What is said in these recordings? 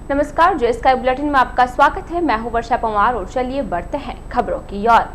नमस्कार, जो sky bulletin में आपका स्वागत है। मैं हूं वर्षा पंवार और चलिए बढ़ते हैं खबरों की ओर।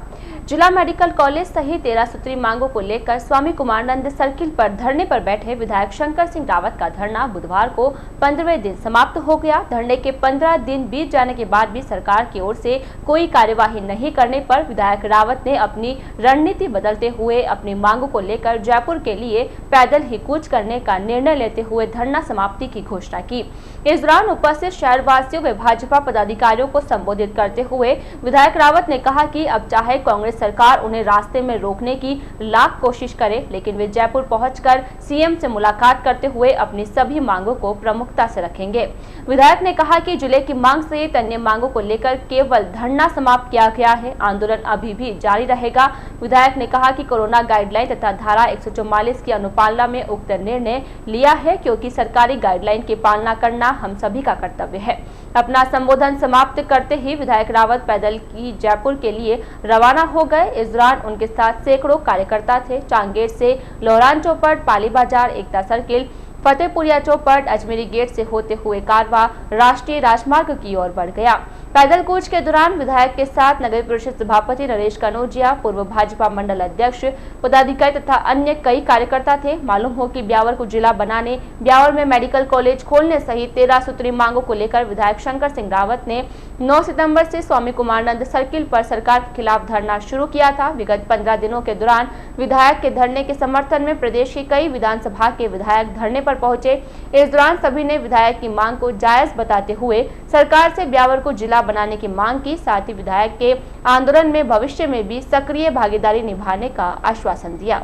जिला मेडिकल कॉलेज सहित 13 सूत्री मांगों को लेकर स्वामी कुमारानंद सर्किल पर धरने पर बैठे विधायक शंकर सिंह रावत का धरना बुधवार को 15वें दिन समाप्त हो गया। धरने के 15 दिन बीत जाने के बाद भी सरकार की ओर से कोई कार्यवाही नहीं करने पर विधायक रावत ने अपनी रणनीति बदलते हुए अपनी मांगों को लेकर जयपुर के लिए पैदल ही कूच करने का निर्णय लेते हुए धरना समाप्ति की घोषणा की। इस दौरान उपस्थित शहरवासियों व भाजपा पदाधिकारियों को संबोधित करते हुए विधायक रावत ने कहा कि अब चाहे कांग्रेस सरकार उन्हें रास्ते में रोकने की लाख कोशिश करे, लेकिन वे जयपुर पहुंचकर सीएम से मुलाकात करते हुए अपनी सभी मांगों को प्रमुखता से रखेंगे। विधायक ने कहा कि जिले की मांग सहित अन्य मांगों को लेकर केवल धरना समाप्त किया गया है, आंदोलन अभी भी जारी रहेगा। विधायक ने कहा कि कोरोना गाइडलाइन तथा धारा 144 की अनुपालना में उक्त निर्णय लिया है, क्योंकि सरकारी गाइडलाइन की पालना करना हम सभी का कर्तव्य है। अपना संबोधन समाप्त करते ही विधायक रावत पैदल की जयपुर के लिए रवाना हो गए। इस दौरान उनके साथ सैकड़ों कार्यकर्ता थे। चांगेट से लोहरान चौपट, पाली बाजार, एकता सर्किल, फतेहपुरिया चौपट, अजमेरी गेट से होते हुए कारवा राष्ट्रीय राजमार्ग की ओर बढ़ गया। पैदल कूच के दौरान विधायक के साथ नगर परिषद सभापति नरेश कनौजिया, पूर्व भाजपा मंडल अध्यक्ष, पदाधिकारी तथा अन्य कई कार्यकर्ता थे। मालूम हो कि ब्यावर को जिला बनाने, ब्यावर में मेडिकल कॉलेज खोलने सहित 13 सूत्री मांगों को लेकर विधायक शंकर सिंह रावत ने 9 सितंबर से स्वामी कुमारानंद सर्किल पर सरकार के खिलाफ धरना शुरू किया था। विगत 15 दिनों के दौरान विधायक के धरने के समर्थन में प्रदेश की कई विधानसभा के विधायक धरने पर पहुंचे। इस दौरान सभी ने विधायक की मांग को जायज बताते हुए सरकार से ब्यावर को जिला बनाने की मांग की। साथ ही विधायक के आंदोलन में भविष्य में भी सक्रिय भागीदारी निभाने का आश्वासन दिया।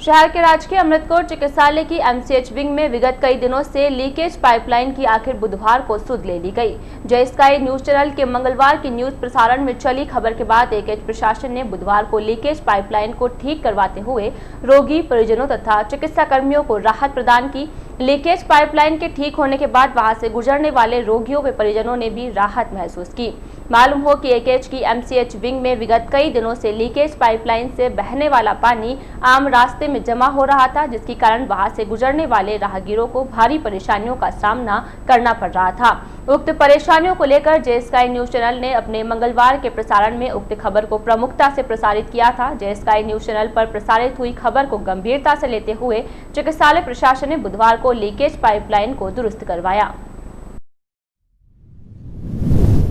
शहर के राजकीय अमृतकोट चिकित्सालय की एमसीएच विंग में विगत कई दिनों से लीकेज पाइपलाइन की आखिर बुधवार को सुध ले ली गई। जय स्काई न्यूज चैनल के मंगलवार की न्यूज प्रसारण में चली खबर के बाद एकेच प्रशासन ने बुधवार को लीकेज पाइपलाइन को ठीक करवाते हुए रोगी, परिजनों तथा चिकित्सा कर्मियों को राहत प्रदान की। लीकेज पाइपलाइन के ठीक होने के बाद वहां से गुजरने वाले रोगियों व परिजनों ने भी राहत महसूस की। मालूम हो कि एकेच की एमसीएच विंग में विगत कई दिनों से लीकेज पाइपलाइन से बहने वाला पानी आम रास्ते में जमा हो रहा था, जिसके कारण वहां से गुजरने वाले राहगीरों को भारी परेशानियों का सामना करना पड़ रहा था। उक्त परेशानियों को लेकर जय स्काई न्यूज चैनल ने अपने मंगलवार के प्रसारण में उक्त खबर को प्रमुखता से प्रसारित किया था। जय स्काई न्यूज चैनल पर प्रसारित हुई खबर को गंभीरता से लेते हुए चिकित्सालय प्रशासन ने बुधवार को लीकेज पाइपलाइन को दुरुस्त करवाया।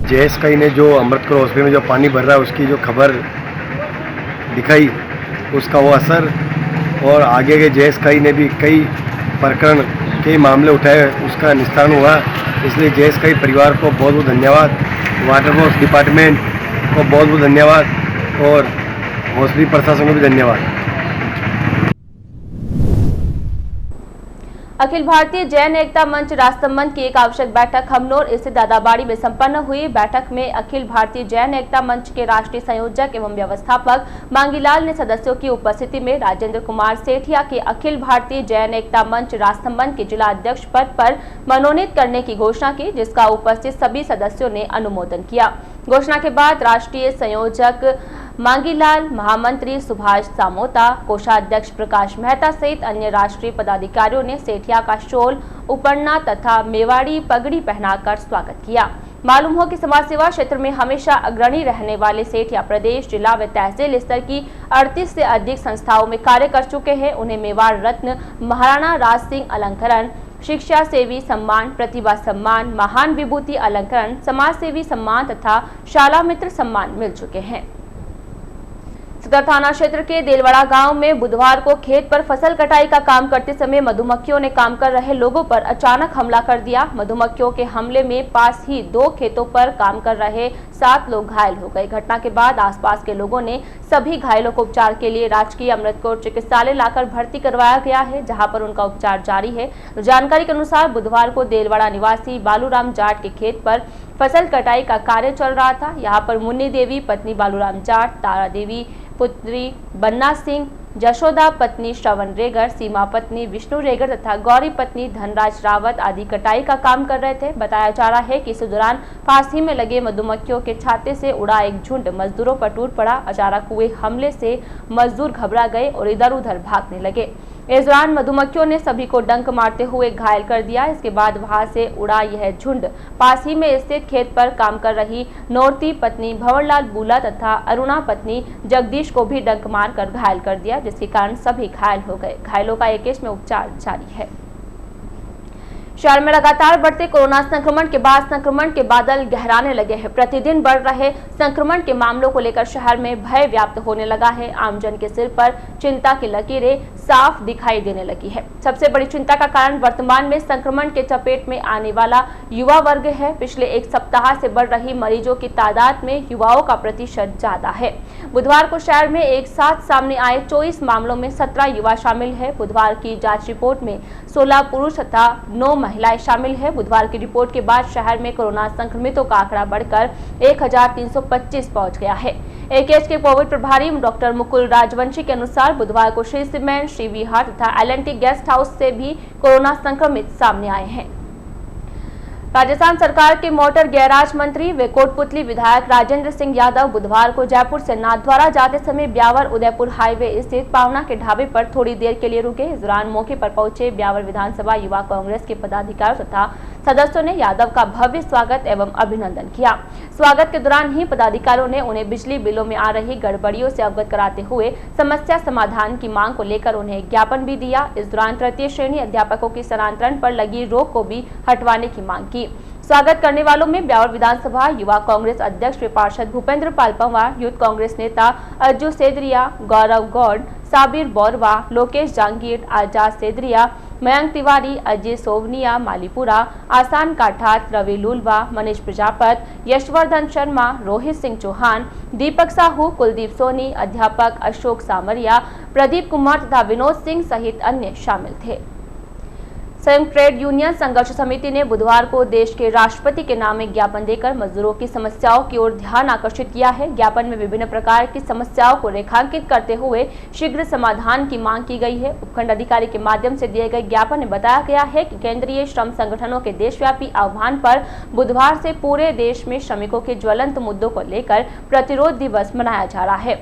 जय स्काई ने जो अमृतकोट हॉस्पिटल में जो पानी भर रहा है उसकी जो खबर दिखाई, उसका वो असर, और आगे के जय स्काई ने भी कई प्रकरण के मामले उठाए, उसका निस्तारण हुआ। इसलिए जय स्काई परिवार को बहुत बहुत धन्यवाद, वाटर वर्क्स डिपार्टमेंट को बहुत बहुत धन्यवाद और हॉस्पिटल प्रशासन को भी धन्यवाद। अखिल भारतीय जैन एकता मंच राजसमंद की एक आवश्यक बैठक खमनोर स्थित दादाबाड़ी में संपन्न हुई। बैठक में अखिल भारतीय जैन एकता मंच के राष्ट्रीय संयोजक एवं व्यवस्थापक मांगीलाल ने सदस्यों की उपस्थिति में राजेंद्र कुमार सेठिया के अखिल भारतीय जैन एकता मंच राजसमंद के जिला अध्यक्ष पद पर मनोनीत करने की घोषणा की, जिसका उपस्थित सभी सदस्यों ने अनुमोदन किया। घोषणा के बाद राष्ट्रीय संयोजक मांगीलाल, महामंत्री सुभाष सामोता, कोषाध्यक्ष प्रकाश मेहता सहित अन्य राष्ट्रीय पदाधिकारियों ने सेठिया का शॉल, उपरना तथा मेवाड़ी पगड़ी पहनाकर स्वागत किया। मालूम हो कि समाज सेवा क्षेत्र में हमेशा अग्रणी रहने वाले सेठिया प्रदेश, जिला व तहसील स्तर की 38 से अधिक संस्थाओं में कार्य कर चुके हैं। उन्हें मेवाड़ रत्न, महाराणा राज सिंह अलंकरण, शिक्षा सेवी सम्मान, प्रतिभा सम्मान, महान विभूति अलंकरण, समाज सेवी सम्मान तथा शाला मित्र सम्मान मिल चुके हैं। सदर थाना क्षेत्र के देलवाड़ा गांव में बुधवार को खेत पर फसल कटाई का काम करते समय मधुमक्खियों ने काम कर रहे लोगों पर अचानक हमला कर दिया। मधुमक्खियों के हमले में पास ही 2 खेतों पर काम कर रहे 7 लोग घायल हो गए। घटना के बाद आसपास के लोगों ने सभी घायलों को उपचार के लिए राजकीय अमृतकोट चिकित्सालय लाकर भर्ती करवाया गया है, जहां पर उनका उपचार जारी है। जानकारी के अनुसार बुधवार को देलवाड़ा निवासी बालूराम जाट के खेत पर फसल कटाई का कार्य चल रहा था। यहाँ पर मुन्नी देवी पत्नी बालूराम जाट, तारा देवी पुत्री बन्ना सिंह, जशोदा पत्नी श्रवण रेगर, सीमा पत्नी विष्णु रेगर तथा गौरी पत्नी धनराज रावत आदि कटाई का काम कर रहे थे। बताया जा रहा है कि इस दौरान फांसी में लगे मधुमक्खियों के छाते से उड़ा एक झुंड मजदूरों पर टूट पड़ा। अचानक हुए हमले से मजदूर घबरा गए और इधर उधर भागने लगे। इस दौरान मधुमक्खियों ने सभी को डंक मारते हुए घायल कर दिया। इसके बाद वहां से उड़ा यह झुंड पास ही में स्थित खेत पर काम कर रही नौरती पत्नी भंवरलाल बूला तथा अरुणा पत्नी जगदीश को भी डंक मारकर घायल कर दिया, जिसके कारण सभी घायल हो गए। घायलों का एकेश में उपचार जारी है। शहर में लगातार बढ़ते कोरोना संक्रमण के बाद संक्रमण के बादल गहराने लगे हैं। प्रतिदिन बढ़ रहे संक्रमण के मामलों को लेकर शहर में भय व्याप्त होने लगा है। आमजन के सिर पर चिंता की लकीरें साफ दिखाई देने लगी है। सबसे बड़ी चिंता का कारण वर्तमान में संक्रमण के चपेट में आने वाला युवा वर्ग है। पिछले एक सप्ताह से बढ़ रही मरीजों की तादाद में युवाओं का प्रतिशत ज्यादा है। बुधवार को शहर में एक साथ सामने आए 24 मामलों में 17 युवा शामिल है। बुधवार की जांच रिपोर्ट में 16 पुरुष तथा 9 महिलाएं शामिल है। बुधवार की रिपोर्ट के बाद शहर में कोरोना संक्रमितों का आंकड़ा बढ़कर 1325 पहुंच गया है। एकेएस के कोविड प्रभारी डॉक्टर मुकुल राजवंशी के अनुसार बुधवार को श्री सीमेंट, श्री विहार तथा एल&टी गेस्ट हाउस से भी कोरोना संक्रमित सामने आए हैं। राजस्थान सरकार के मोटर गैराज मंत्री व कोटपुतली विधायक राजेंद्र सिंह यादव बुधवार को जयपुर से नाथद्वारा जाते समय ब्यावर उदयपुर हाईवे स्थित पावना के ढाबे पर थोड़ी देर के लिए रुके। इस दौरान मौके पर पहुंचे ब्यावर विधानसभा युवा कांग्रेस के पदाधिकारियों तथा सदस्यों ने यादव का भव्य स्वागत एवं अभिनंदन किया। स्वागत के दौरान ही पदाधिकारियों ने उन्हें बिजली बिलों में आ रही गड़बड़ियों से अवगत कराते हुए समस्या समाधान की मांग को लेकर उन्हें ज्ञापन भी दिया। इस दौरान तृतीय श्रेणी अध्यापकों की स्थानांतरण पर लगी रोक को भी हटवाने की मांग की। स्वागत करने वालों में ब्यावर विधानसभा युवा कांग्रेस अध्यक्ष व पार्षद भूपेंद्र पाल पंवार, यूथ कांग्रेस नेता अज्जू सेदरिया, गौरव गौड़, साबिर बोरवा, लोकेश जांगीर, आजाद सेदरिया, मयंक तिवारी, अजय सोवनिया, मालीपुरा, आसान काठात, रवि लूलवा, मनीष प्रजापत, यशवर्धन शर्मा, रोहित सिंह चौहान, दीपक साहू, कुलदीप सोनी, अध्यापक अशोक सामरिया, प्रदीप कुमार तथा विनोद सिंह सहित अन्य शामिल थे। संयुक्त ट्रेड यूनियन संघर्ष समिति ने बुधवार को देश के राष्ट्रपति के नाम एक ज्ञापन देकर मजदूरों की समस्याओं की ओर ध्यान आकर्षित किया है। ज्ञापन में विभिन्न प्रकार की समस्याओं को रेखांकित करते हुए शीघ्र समाधान की मांग की गई है। उपखंड अधिकारी के माध्यम से दिए गए ज्ञापन में बताया गया है कि केंद्रीय श्रम संगठनों के देशव्यापी आह्वान पर बुधवार से पूरे देश में श्रमिकों के ज्वलंत मुद्दों को लेकर प्रतिरोध दिवस मनाया जा रहा है।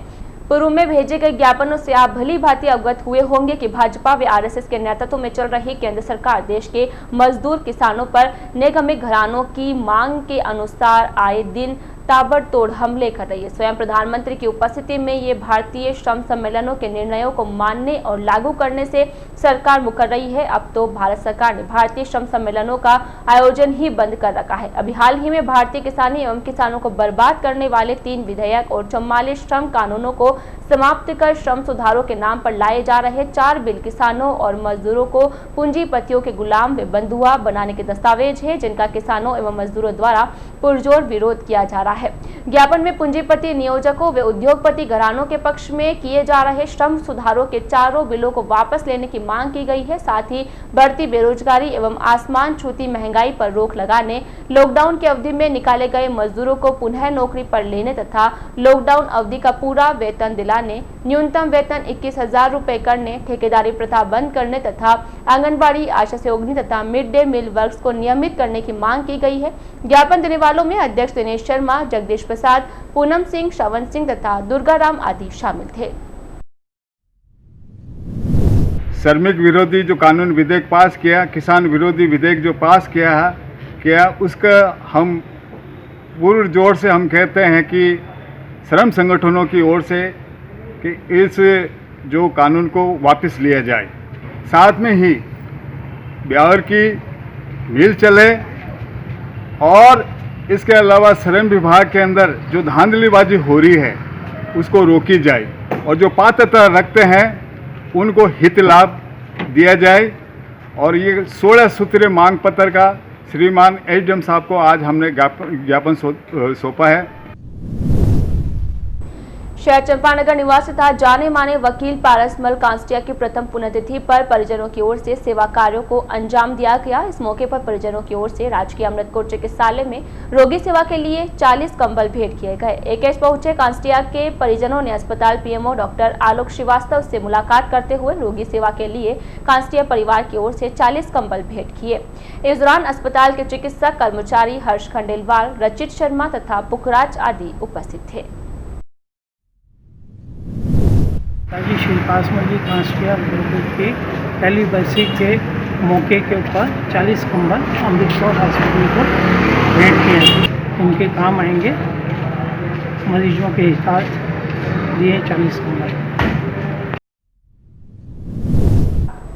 पूर्व में भेजे गए ज्ञापनों से आप भली भांति अवगत हुए होंगे कि भाजपा व आरएसएस के नेतृत्व में चल रही केंद्र सरकार देश के मजदूर किसानों पर निगमित घरानों की मांग के अनुसार आए दिन ताबड़तोड़ हमले कर रही है। स्वयं प्रधानमंत्री की उपस्थिति में ये भारतीय श्रम सम्मेलनों के निर्णयों को मानने और लागू करने से सरकार मुकर रही है। अब तो भारत सरकार ने भारतीय श्रम सम्मेलनों का आयोजन ही बंद कर रखा है। अभी हाल ही में भारतीय किसानी एवं किसानों को बर्बाद करने वाले 3 विधेयक और 44 श्रम कानूनों को समाप्त कर श्रम सुधारों के नाम पर लाए जा रहे 4 बिल किसानों और मजदूरों को पूंजीपतियों के गुलाम व बंधुआ बनाने के दस्तावेज है, जिनका किसानों एवं मजदूरों द्वारा पुरजोर विरोध किया जा रहा है। ज्ञापन में पूंजीपति नियोजकों व उद्योगपति घरानों के पक्ष में किए जा रहे श्रम सुधारों के 4 बिलों को वापस लेने की मांग की गई है। साथ ही बढ़ती बेरोजगारी एवं आसमान छूती महंगाई पर रोक लगाने, लॉकडाउन की अवधि में निकाले गए मजदूरों को पुनः नौकरी पर लेने तथा लॉकडाउन अवधि का पूरा वेतन दिलाने, न्यूनतम वेतन 21,000 रुपए करने, ठेकेदारी प्रथा बंद करने तथा आंगनबाड़ी, आशा सहयोगिनी तथा मिड डे मील वर्क्स को नियमित करने की मांग की गई है। ज्ञापन देने वालों में अध्यक्ष दिनेश शर्मा, जगदीश प्रसाद, पूनम सिंह, श्रवण सिंह तथा दुर्गाराम आदि शामिल थे। श्रमिक विरोधी जो कानून विधेयक पास किया, किसान विरोधी विधेयक जो पास किया उसका हम पूर्ण जोर से हम कहते हैं कि श्रम संगठनों की ओर से कि इस जो कानून को वापस लिया जाए। साथ में ही ब्यावर की मिल चले और इसके अलावा श्रम विभाग के अंदर जो धांधलीबाजी हो रही है उसको रोकी जाए और जो पात्रता रखते हैं उनको हित लाभ दिया जाए। और ये 16 सूत्रीय मांग पत्र का श्रीमान एचडीएम साहब को आज हमने ज्ञापन सौंपा है। शहर चंपानगर निवासी तथा जाने माने वकील पारसमल कांस्टिया की प्रथम पुण्यतिथि पर परिजनों की ओर से सेवा कार्यों को अंजाम दिया गया। इस मौके पर परिजनों की ओर से राजकीय अमृतकोट चिकित्सालय में रोगी सेवा के लिए 40 कंबल भेंट किए गए। एकेश पहुंचे कांस्टिया के परिजनों ने अस्पताल पीएमओ डॉक्टर आलोक श्रीवास्तव से मुलाकात करते हुए रोगी सेवा के लिए कांस्टिया परिवार की ओर से 40 कंबल भेंट किए। इस दौरान अस्पताल के चिकित्सक कर्मचारी हर्ष खंडेलवाल, रचित शर्मा तथा पुखराज आदि उपस्थित थे। ताकि शिल्पास मंडी ट्रांसफर के पहली बरसी के मौके के ऊपर 40 कंबल अमृतसर हॉस्पिटल को भेंट किए। उनके काम आएंगे। मरीजों के हिसाब दिए 40 कंबल।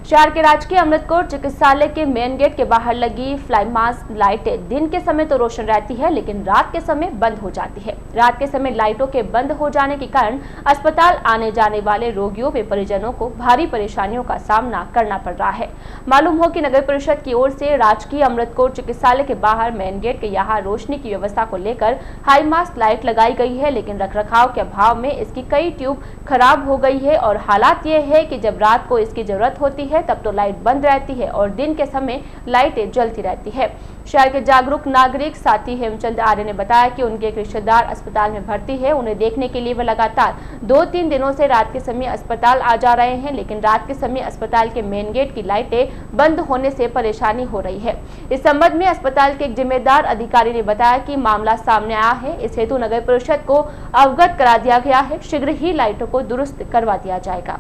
शहर के राजकीय अमृतकोर चिकित्सालय के मेन गेट के बाहर लगी फ्लाई मास्क लाइटें दिन के समय तो रोशन रहती है, लेकिन रात के समय बंद हो जाती है। रात के समय लाइटों के बंद हो जाने के कारण अस्पताल आने जाने वाले रोगियों व परिजनों को भारी परेशानियों का सामना करना पड़ रहा है। मालूम हो कि नगर परिषद की ओर से राजकीय अमृतकोर चिकित्सालय के बाहर मेन गेट के यहाँ रोशनी की व्यवस्था को लेकर हाई मास्क लाइट लगाई गई है, लेकिन रखरखाव के अभाव में इसकी कई ट्यूब खराब हो गई है और हालात ये है कि जब रात को इसकी जरूरत होती है तब तो लाइट बंद रहती है और दिन के समय लाइटें जलती रहती है। शहर के जागरूक नागरिक साथी हेमचंद आर्य ने बताया कि उनके एक रिश्तेदार अस्पताल में भर्ती है। उन्हें देखने के लिए वे लगातार 2-3 दिनों से रात के समय अस्पताल आ जा रहे हैं, लेकिन रात के समय अस्पताल के मेन गेट की लाइटें बंद होने से परेशानी हो रही है। इस संबंध में अस्पताल के एक जिम्मेदार अधिकारी ने बताया कि मामला सामने आया है, इस हेतु नगर परिषद को अवगत करा दिया गया है। शीघ्र ही लाइटों को दुरुस्त करवा दिया जाएगा।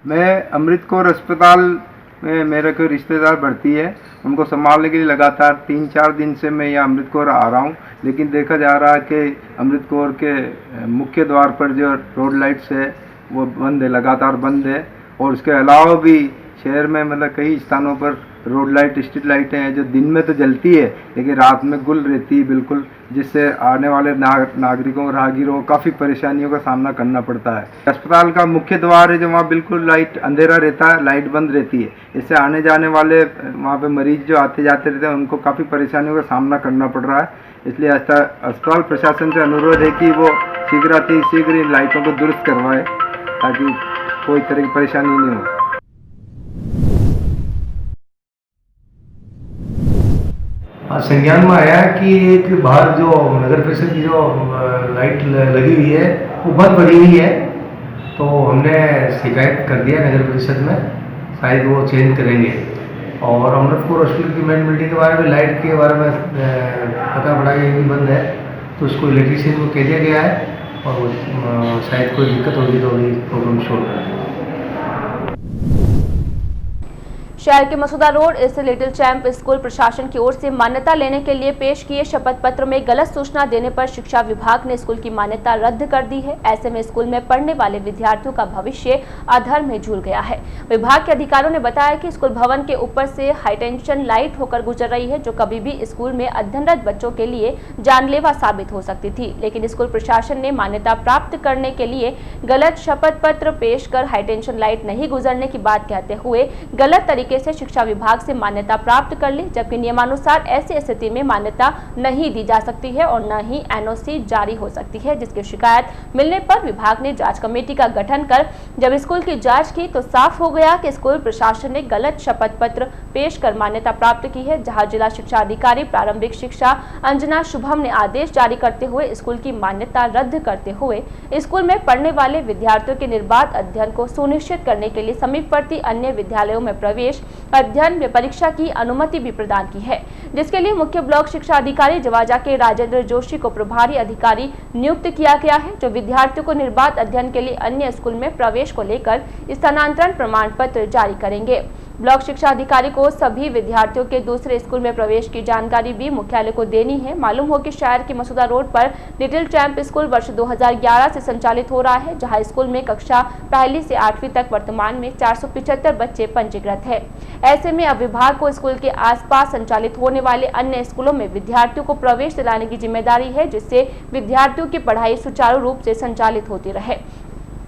मैं अमृतकोर अस्पताल में मेरा कोई रिश्तेदार भर्ती है, उनको संभालने के लिए लगातार 3-4 दिन से मैं यहाँ अमृतकोर आ रहा हूँ, लेकिन देखा जा रहा है कि अमृतकोर के मुख्य द्वार पर जो रोड लाइट्स है वो बंद है, लगातार बंद है। और उसके अलावा भी शहर में मतलब कई स्थानों पर रोड लाइट स्ट्रीट लाइटें हैं जो दिन में तो जलती है लेकिन रात में गुल रहती है बिल्कुल, जिससे आने वाले नागरिकों राहगीरों को काफ़ी परेशानियों का सामना करना पड़ता है। अस्पताल का मुख्य द्वार है जो वहाँ बिल्कुल लाइट अंधेरा रहता है, लाइट बंद रहती है। इससे आने जाने वाले वहाँ पे मरीज जो आते जाते रहते हैं उनको काफ़ी परेशानियों का सामना करना पड़ रहा है। इसलिए अस्पताल प्रशासन से अनुरोध है कि वो शीघ्र इन लाइटों को दुरुस्त करवाए ताकि कोई तरह की परेशानी नहीं हो। संज्ञान में आया कि एक बाहर जो नगर परिषद की जो लाइट लगी हुई है वो बंद पड़ी हुई है, तो हमने शिकायत कर दिया नगर परिषद में, शायद वो चेंज करेंगे। और अमृतपुर हॉस्पिटल की मेन बिल्डिंग के बारे में लाइट के बारे में पता पड़ा कि बंद है, तो उसको इलेक्ट्रीशियन को कह दिया गया है और वो शायद कोई दिक्कत होगी तो अभी प्रॉब्लम सॉल्व करेंगे। शहर के मसूदा रोड स्थित लिटिल चैंप स्कूल प्रशासन की ओर से मान्यता लेने के लिए पेश किए शपथ पत्र में गलत सूचना देने पर शिक्षा विभाग ने स्कूल की मान्यता रद्द कर दी है। ऐसे में स्कूल में पढ़ने वाले विद्यार्थियों का भविष्य अधर में झूल गया है। विभाग के अधिकारियों ने बताया कि स्कूल भवन के ऊपर से हाईटेंशन लाइट होकर गुजर रही है, जो कभी भी स्कूल में अध्ययनरत बच्चों के लिए जानलेवा साबित हो सकती थी, लेकिन स्कूल प्रशासन ने मान्यता प्राप्त करने के लिए गलत शपथ पत्र पेश कर हाईटेंशन लाइट नहीं गुजरने की बात कहते हुए गलत तरीके से शिक्षा विभाग से मान्यता प्राप्त कर ली, जबकि नियमानुसार ऐसी स्थिति में मान्यता नहीं दी जा सकती है और न ही एनओसी जारी हो सकती है। जिसकी शिकायत मिलने पर विभाग ने जांच कमेटी का गठन कर जब स्कूल की जांच की तो साफ हो गया कि स्कूल प्रशासन ने गलत शपथ पत्र पेश कर मान्यता प्राप्त की है। जहां जिला शिक्षा अधिकारी प्रारंभिक शिक्षा अंजना शुभम ने आदेश जारी करते हुए स्कूल की मान्यता रद्द करते हुए स्कूल में पढ़ने वाले विद्यार्थियों के निर्बाध अध्ययन को सुनिश्चित करने के लिए समीपवर्ती अन्य विद्यालयों में प्रवेश अध्ययन व परीक्षा की अनुमति भी प्रदान की है, जिसके लिए मुख्य ब्लॉक शिक्षा अधिकारी जवाजा के राजेंद्र जोशी को प्रभारी अधिकारी नियुक्त किया गया है, जो विद्यार्थियों को निर्बाध अध्ययन के लिए अन्य स्कूल में प्रवेश को लेकर स्थानांतरण प्रमाण पत्र जारी करेंगे। ब्लॉक शिक्षा अधिकारी को सभी विद्यार्थियों के दूसरे स्कूल में प्रवेश की जानकारी भी मुख्यालय को देनी है। मालूम हो कि शहर के मसूदा रोड पर लिटिल चैंप स्कूल वर्ष 2011 से संचालित हो रहा है, जहां स्कूल में कक्षा 1 से 8वीं तक वर्तमान में 475 बच्चे पंजीकृत है। ऐसे में अब विभाग को स्कूल के आसपास संचालित होने वाले अन्य स्कूलों में विद्यार्थियों को प्रवेश दिलाने की जिम्मेदारी है, जिससे विद्यार्थियों की पढ़ाई सुचारू रूप से संचालित होती रहे।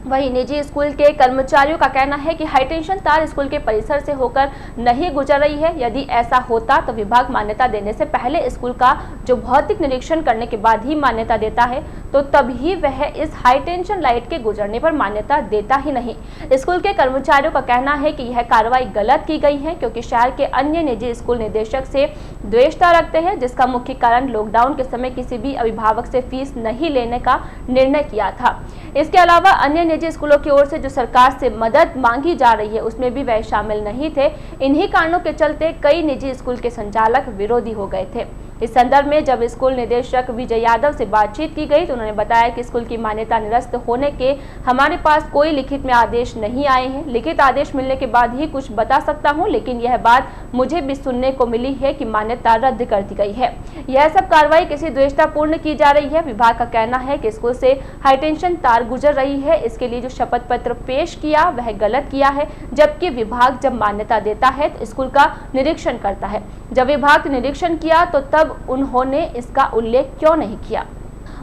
वहीं निजी स्कूल के कर्मचारियों का कहना है कि हाईटेंशन तार स्कूल के परिसर से होकर नहीं गुजर रही है। यदि ऐसा होता तो विभाग मान्यता देने से पहले स्कूल का जो भौतिक निरीक्षण करने के बाद ही मान्यता देता है, तो तभी वह इस हाईटेंशन लाइट के गुजरने पर मान्यता देता ही नहीं। स्कूल के कर्मचारियों का कहना है कि यह कार्रवाई गलत की गई है, क्योंकि शहर के अन्य निजी स्कूल निदेशक से द्वेषता रखते हैं, जिसका मुख्य कारण लॉकडाउन के समय किसी भी अभिभावक से फीस नहीं लेने का निर्णय किया था। इसके अलावा अन्य निजी स्कूलों की ओर से जो सरकार से मदद मांगी जा रही है उसमें भी वह शामिल नहीं थे। इन्हीं कारणों के चलते कई निजी स्कूल के संचालक विरोधी हो गए थे। इस संदर्भ में जब स्कूल निदेशक विजय यादव से बातचीत की गई तो उन्होंने बताया कि स्कूल की मान्यता निरस्त होने के हमारे पास कोई लिखित में आदेश नहीं आए हैं। लिखित आदेश मिलने के बाद ही कुछ बता सकता हूं, लेकिन यह बात मुझे भी सुनने को मिली है कि मान्यता रद्द कर दी गई है। यह सब कार्रवाई किसी द्वेषतापूर्ण की जा रही है। विभाग का कहना है कि स्कूल से हाईटेंशन तार गुजर रही है। इसके लिए जो शपथ पत्र पेश किया वह गलत किया है, जबकि विभाग जब मान्यता देता है तो स्कूल का निरीक्षण करता है। जब विभाग ने निरीक्षण किया तो तब उन्होंने इसका उल्लेख क्यों नहीं किया।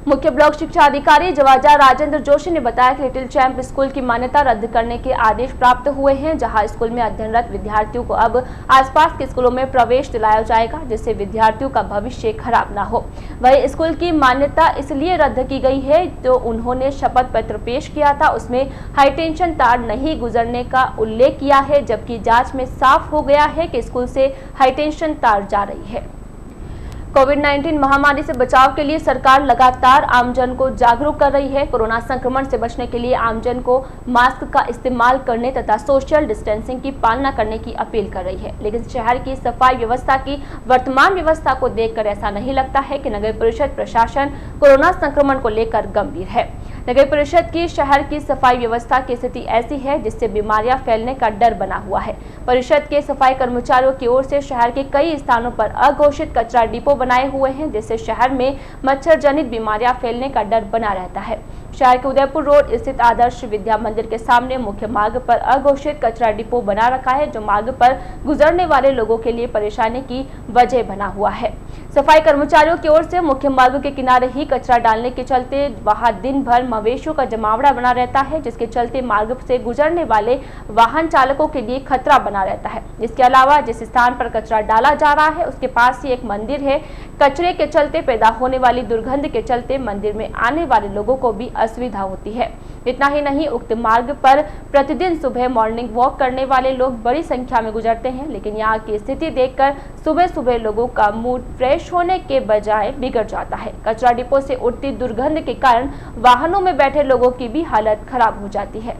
मुख्य ब्लॉक शिक्षा अधिकारी जवाजा राजेंद्र जोशी ने बताया कि लिटिल चैंप स्कूल की मान्यता रद्द करने के आदेश प्राप्त हुए हैं, जहां स्कूल में अध्ययनरत विद्यार्थियों को अब आसपास के स्कूलों में प्रवेश दिलाया जाएगा, जिससे विद्यार्थियों का भविष्य खराब ना हो। वहीं स्कूल की मान्यता इसलिए रद्द की गई है तो उन्होंने शपथ पत्र पेश किया था, उसमें हाईटेंशन तार नहीं गुजरने का उल्लेख किया है, जबकि जाँच में साफ हो गया है कि स्कूल से हाईटेंशन तार जा रही है। कोविड-19 महामारी से बचाव के लिए सरकार लगातार आमजन को जागरूक कर रही है। कोरोना संक्रमण से बचने के लिए आमजन को मास्क का इस्तेमाल करने तथा सोशल डिस्टेंसिंग की पालना करने की अपील कर रही है, लेकिन शहर की सफाई व्यवस्था की वर्तमान व्यवस्था को देखकर ऐसा नहीं लगता है कि नगर परिषद प्रशासन कोरोना संक्रमण को लेकर गंभीर है। नगर परिषद की शहर की सफाई व्यवस्था की स्थिति ऐसी है जिससे बीमारियां फैलने का डर बना हुआ है। परिषद के सफाई कर्मचारियों की ओर से शहर के कई स्थानों पर अघोषित कचरा डिपो बनाए हुए हैं, जिससे शहर में मच्छर जनित बीमारियां फैलने का डर बना रहता है। शहर के उदयपुर रोड स्थित आदर्श विद्या मंदिर के सामने मुख्य मार्ग पर अघोषित कचरा डिपो बना रखा है, जो मार्ग पर गुजरने वाले लोगों के लिए परेशानी की वजह बना हुआ है। सफाई कर्मचारियों की ओर से मुख्य मार्ग के किनारे ही कचरा डालने के चलते वहां दिन भर मवेशियों का जमावड़ा बना रहता है, जिसके चलते मार्ग से गुजरने वाले वाहन चालकों के लिए खतरा बना रहता है। इसके अलावा जिस स्थान पर कचरा डाला जा रहा है उसके पास ही एक मंदिर है। कचरे के चलते पैदा होने वाली दुर्गंध के चलते मंदिर में आने वाले लोगों को भी असुविधा होती है। इतना ही नहीं, उक्त मार्ग पर प्रतिदिन सुबह मॉर्निंग वॉक करने वाले लोग बड़ी संख्या में गुजरते हैं, लेकिन यहाँ की स्थिति देखकर सुबह सुबह लोगों का मूड फ्रेश होने के बजाय बिगड़ जाता है। कचरा डिपो से उठती दुर्गंध के कारण वाहनों में बैठे लोगों की भी हालत खराब हो जाती है।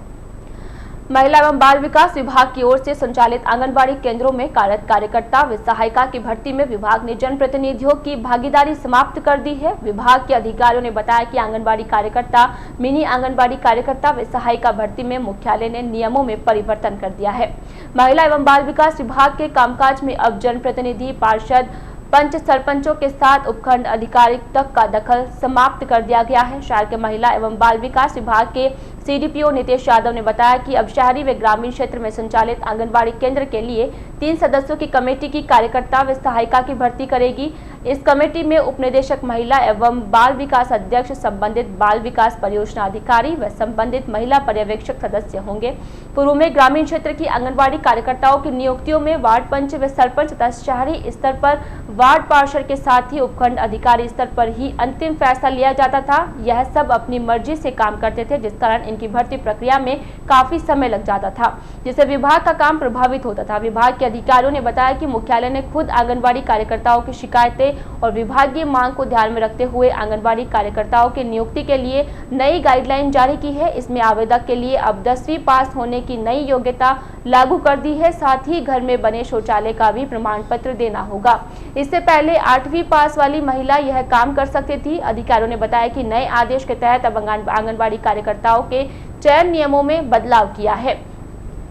महिला एवं बाल विकास विभाग की ओर से संचालित आंगनबाड़ी केंद्रों में कार्यरत कार्यकर्ता व सहायिका की भर्ती में विभाग ने जनप्रतिनिधियों की भागीदारी समाप्त कर दी है। विभाग के अधिकारियों ने बताया कि आंगनबाड़ी कार्यकर्ता, मिनी आंगनबाड़ी कार्यकर्ता व सहायिका भर्ती में मुख्यालय ने नियमों में परिवर्तन कर दिया है। महिला एवं बाल विकास विभाग के कामकाज में अब जनप्रतिनिधि, पार्षद, पंच सरपंचों के साथ उपखंड अधिकारी तक का दखल समाप्त कर दिया गया है। शहर के महिला एवं बाल विकास विभाग के सीडीपीओ नितेश यादव ने बताया कि अब शहरी व ग्रामीण क्षेत्र में संचालित आंगनबाड़ी केंद्र के लिए 3 सदस्यों की कमेटी की कार्यकर्ता व सहायिका की भर्ती करेगी। इस कमेटी में उपनिदेशक महिला एवं बाल विकास अध्यक्ष, संबंधित बाल विकास परियोजना अधिकारी व संबंधित महिला पर्यवेक्षक सदस्य होंगे। पूर्व में ग्रामीण क्षेत्र की आंगनबाड़ी कार्यकर्ताओं की नियुक्तियों में वार्ड पंच व सरपंच तथा शहरी स्तर पर वार्ड पार्षद के साथ ही उपखंड अधिकारी स्तर पर ही अंतिम फैसला लिया जाता था। यह सब अपनी मर्जी से काम करते थे, जिस कारण इनकी भर्ती प्रक्रिया में काफी समय लग जाता था, जिससे विभाग का काम प्रभावित होता था। विभाग के अधिकारियों ने बताया कि मुख्यालय ने खुद आंगनबाड़ी कार्यकर्ताओं की शिकायतें और विभागीय मांग को ध्यान में रखते हुए आंगनबाड़ी कार्यकर्ताओं की नियुक्ति के लिए नई गाइडलाइन जारी की है। इसमें आवेदक के लिए अब 10वीं पास होने की नई योग्यता लागू कर दी है। साथ ही घर में बने शौचालय का भी प्रमाण पत्र देना होगा। इससे पहले 8वीं पास वाली महिला यह काम कर सकती थी। अधिकारियों ने बताया कि नए आदेश के तहत अब आंगनबाड़ी कार्यकर्ताओं के चयन नियमों में बदलाव किया है।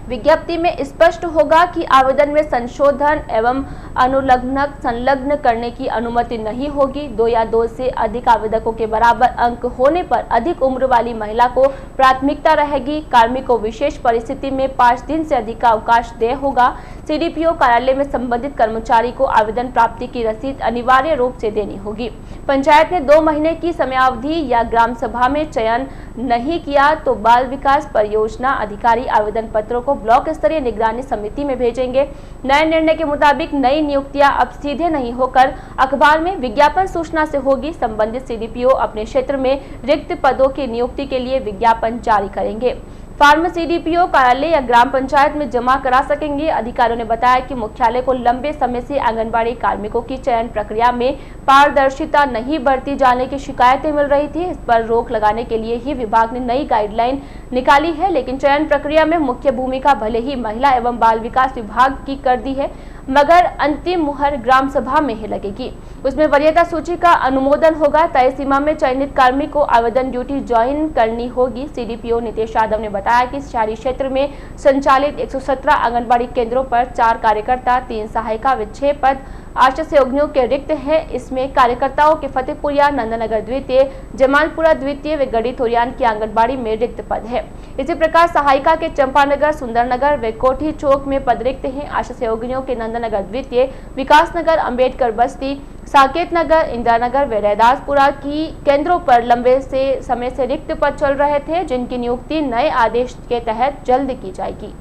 विज्ञप्ति में स्पष्ट होगा कि आवेदन में संशोधन एवं अनुलग्नक संलग्न करने की अनुमति नहीं होगी। 2 या 2 से अधिक आवेदकों के बराबर अंक होने पर अधिक उम्र वाली महिला को प्राथमिकता रहेगी। कार्मिक को विशेष परिस्थिति में 5 दिन से अधिक का अवकाश देय होगा। सीडीपीओ कार्यालय में संबंधित कर्मचारी को आवेदन प्राप्ति की रसीद अनिवार्य रूप से देनी होगी। पंचायत ने 2 महीने की समयावधि या ग्राम सभा में चयन नहीं किया तो बाल विकास परियोजना अधिकारी आवेदन पत्रों को ब्लॉक स्तरीय निगरानी समिति में भेजेंगे। नए निर्णय के मुताबिक नई नियुक्तियां अब सीधे नहीं होकर अखबार में विज्ञापन सूचना से होगी। संबंधित सीडीपीओ अपने क्षेत्र में रिक्त पदों की नियुक्ति के लिए विज्ञापन जारी करेंगे। फॉर्म सीडीपीओ कार्यालय या ग्राम पंचायत में जमा करा सकेंगे। अधिकारियों ने बताया कि मुख्यालय को लंबे समय से आंगनबाड़ी कार्मिकों की चयन प्रक्रिया में पारदर्शिता नहीं बरती जाने की शिकायतें मिल रही थी। इस पर रोक लगाने के लिए ही विभाग ने नई गाइडलाइन निकाली है, लेकिन चयन प्रक्रिया में मुख्य भूमिका भले ही महिला एवं बाल विकास विभाग की कर दी है। मगर अंतिम मुहर ग्राम सभा में ही लगेगी। उसमें वरीयता सूची का अनुमोदन होगा। तय सीमा में चयनित कार्मिक को आवेदन ड्यूटी ज्वाइन करनी होगी। सीडीपीओ नितेश यादव ने बताया कि शहरी क्षेत्र में संचालित 117 आंगनबाड़ी केंद्रों पर 4 कार्यकर्ता, 3 सहायिका व 6 पद आशा सहयोगियों के रिक्त हैं। इसमें कार्यकर्ताओं के फतेहपुरिया, नंदनगर द्वितीय, जमालपुरा द्वितीय व गढ़ी थोरियान की आंगनबाड़ी में रिक्त पद है। इसी प्रकार सहायिका के चंपानगर, सुंदरनगर व कोठी चौक में पद रिक्त हैं। आशा सहयोगियों के नंदनगर द्वितीय, विकासनगर, अंबेडकर बस्ती, साकेत नगर, इंदिरा नगर व रैदासपुरा की केंद्रों पर लंबे समय से रिक्त पद चल रहे थे, जिनकी नियुक्ति नए आदेश के तहत जल्द की जाएगी।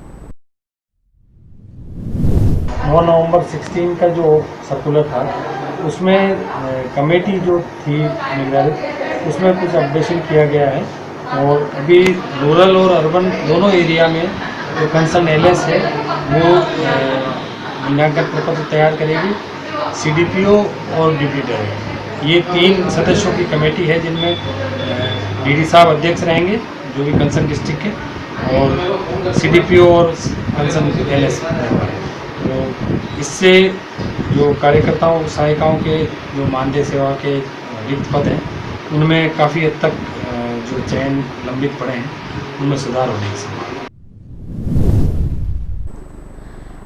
9 नवंबर 16 का जो सर्कुलर था उसमें कमेटी जो थी निर्धारित उसमें कुछ अपडेशन किया गया है और अभी रूरल और अर्बन दोनों एरिया में जो कंसर्न एलएस है वो मूल्यांकन प्रपत्र तैयार करेगी। सीडीपीओ और डिप्टी है, ये 3 सदस्यों की कमेटी है जिनमें डीडी साहब अध्यक्ष रहेंगे जो भी कंसर्न डिस्ट्रिक्ट के, और सीडीपीओ और कंसर्न एलएस। तो इससे जो कार्यकर्ताओं सहायिकाओं के जो मानदेय सेवा के रिक्त पद हैं उनमें काफ़ी हद तक जो चयन लंबित पड़े हैं उनमें सुधार होने की संभावना।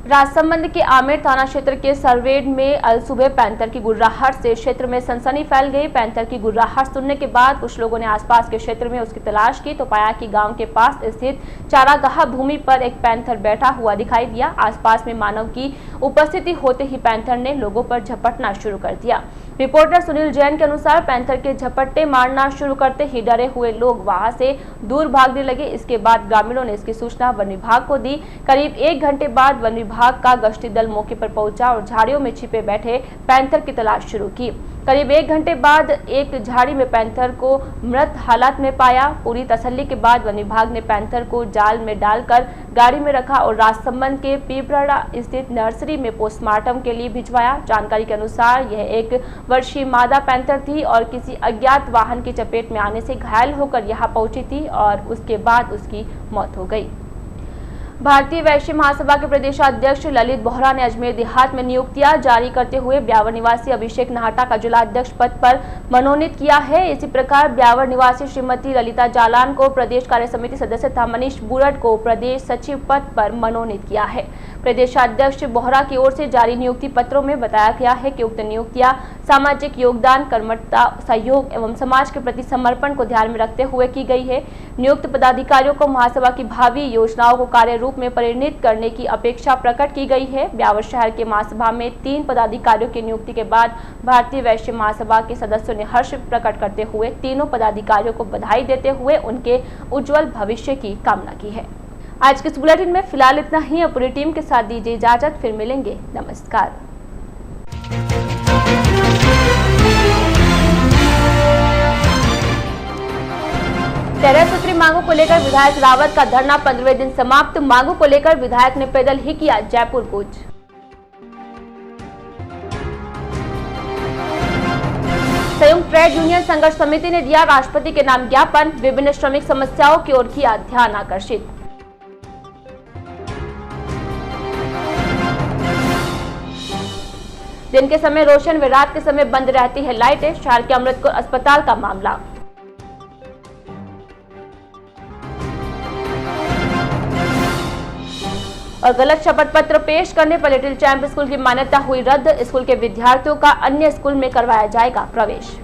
राजसमंद के आमेर थाना क्षेत्र के सरवेड में अल सुबह पैंथर की गुर्राहट से क्षेत्र में सनसनी फैल गई। पैंथर की गुर्राहट सुनने के बाद कुछ लोगों ने आसपास के क्षेत्र में उसकी तलाश की तो पाया कि गांव के पास स्थित चारागाह भूमि पर एक पैंथर बैठा हुआ दिखाई दिया। आसपास में मानव की उपस्थिति होते ही पैंथर ने लोगों पर झपटना शुरू कर दिया। रिपोर्टर सुनील जैन के अनुसार पैंथर के झपट्टे मारना शुरू करते ही डरे हुए लोग वहां से दूर भागने लगे। इसके बाद ग्रामीणों ने इसकी सूचना वन विभाग को दी। करीब 1 घंटे बाद वन विभाग का गश्ती दल मौके पर पहुंचा और झाड़ियों में छिपे बैठे पैंथर की तलाश शुरू की। करीब 1 घंटे बाद एक झाड़ी में पैंथर को मृत हालत में पाया। पूरी तसल्ली के बाद वन विभाग ने पैंथर को जाल में डालकर गाड़ी में रखा और राजसमंद के पीपराड़ा स्थित नर्सरी में पोस्टमार्टम के लिए भिजवाया। जानकारी के अनुसार यह 1 वर्षीय मादा पैंथर थी और किसी अज्ञात वाहन की चपेट में आने से घायल होकर यहां पहुंची थी और उसके बाद उसकी मौत हो गई। भारतीय वैश्य महासभा के प्रदेशाध्यक्ष ललित बोहरा ने अजमेर देहात में नियुक्तियां जारी करते हुए ब्यावर निवासी अभिषेक नाहटा का जिला अध्यक्ष पद पर मनोनीत किया है। इसी प्रकार ब्यावर निवासी श्रीमती ललिता जालान को प्रदेश कार्य समिति सदस्य तथा मनीष बुरट को प्रदेश सचिव पद पर मनोनीत किया है। प्रदेशाध्यक्ष बोहरा की ओर से जारी नियुक्ति पत्रों में बताया गया है कि उक्त नियुक्तियां सामाजिक योगदान, कर्मठता, सहयोग एवं समाज के प्रति समर्पण को ध्यान में रखते हुए की गई है। नियुक्त पदाधिकारियों को महासभा की भावी योजनाओं को कार्य रूप में परिणित करने की अपेक्षा प्रकट की गई है। ब्यावर शहर के महासभा में 3 पदाधिकारियों की नियुक्ति के बाद भारतीय वैश्य महासभा के सदस्यों ने हर्ष प्रकट करते हुए तीनों पदाधिकारियों को बधाई देते हुए उनके उज्जवल भविष्य की कामना की है। आज के इस बुलेटिन में फिलहाल इतना ही। पूरी टीम के साथ दीजिए इजाजत, फिर मिलेंगे। नमस्कार। 13 सूत्री मांगों को लेकर विधायक रावत का धरना 15वें दिन समाप्त। मांगों को लेकर विधायक ने पैदल ही किया जयपुर कूच। संयुक्त ट्रेड यूनियन संघर्ष समिति ने दिया राष्ट्रपति के नाम ज्ञापन। विभिन्न श्रमिक समस्याओं की ओर किया ध्यान आकर्षित। दिन के समय रोशन व रात के समय बंद रहती है लाइटें। शहर के अमृतकोर अस्पताल का मामला। और गलत शपथ पत्र पेश करने पर लिटिल चैंप स्कूल की मान्यता हुई रद्द। स्कूल के विद्यार्थियों का अन्य स्कूल में करवाया जाएगा प्रवेश।